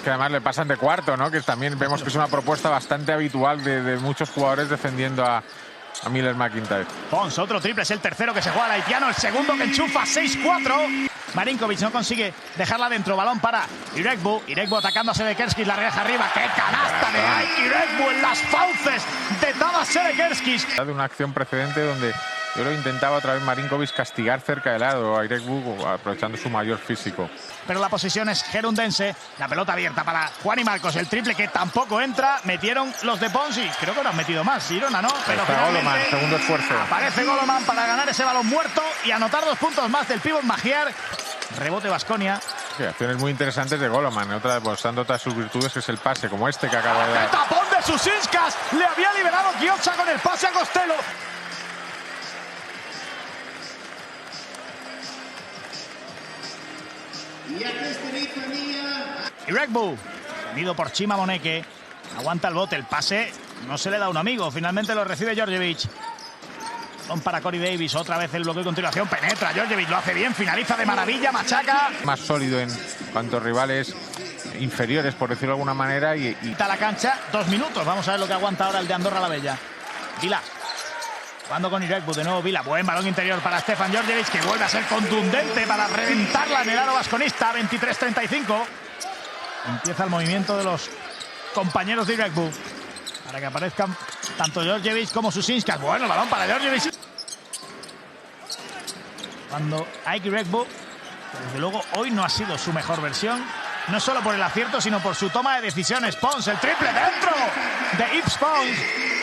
que además le pasan de cuarto, ¿no? Que también vemos que es una propuesta bastante habitual de muchos jugadores defendiendo a Miller McIntyre. Pons, otro triple, es el tercero que se juega al haitiano, el segundo que enchufa, 6-4. Marinkovic no consigue dejarla dentro, balón para Iregbu. Iregbu atacando a Sedekerskis, la reja arriba. ¡Qué canasta de Ike Iregbu en las fauces de Tadas Sedekerskis! De una acción precedente donde yo lo intentaba otra vez Marinkovic castigar cerca del lado a Iregbu, aprovechando su mayor físico. Pero la posesión es gerundense. La pelota abierta para Juan y Marcos. El triple que tampoco entra. Metieron los de Pons y creo que no han metido más. Girona no. Pero Goloman, segundo esfuerzo. Aparece Goloman para ganar ese balón muerto y anotar 2 puntos más del pívot Magiar. Rebote Baskonia. Sí, acciones muy interesantes de Goloman. Otra demostrando todas sus virtudes, que es el pase, como este que acaba de dar. ¡El tapón de Susinskas! Le había liberado Chiozza con el pase a Costello. Iregbu, tenido por Chima Moneke, aguanta el bote, el pase no se le da a un amigo, finalmente lo recibe Djordjevic. Son para Corey Davis, otra vez el bloqueo de continuación, penetra Djordjevic, lo hace bien, finaliza de maravilla, machaca. Más sólido en cuanto a rivales inferiores, por decirlo de alguna manera. Y quita la cancha, 2 minutos, vamos a ver lo que aguanta ahora el de Andorra la Bella. Vila, jugando con Iregbu, de nuevo Vila, buen balón interior para Stefan Djordjevic, que vuelve a ser contundente para reventarla en el aro vasconista, 23-35. Empieza el movimiento de los compañeros de Iregbu para que aparezcan tanto Djordjevic como Susinskas. Bueno, el balón para Djordjevic. Cuando Ike Iregbu, desde luego hoy no ha sido su mejor versión, no solo por el acierto, sino por su toma de decisiones. Pons, el triple dentro de Yves Pons.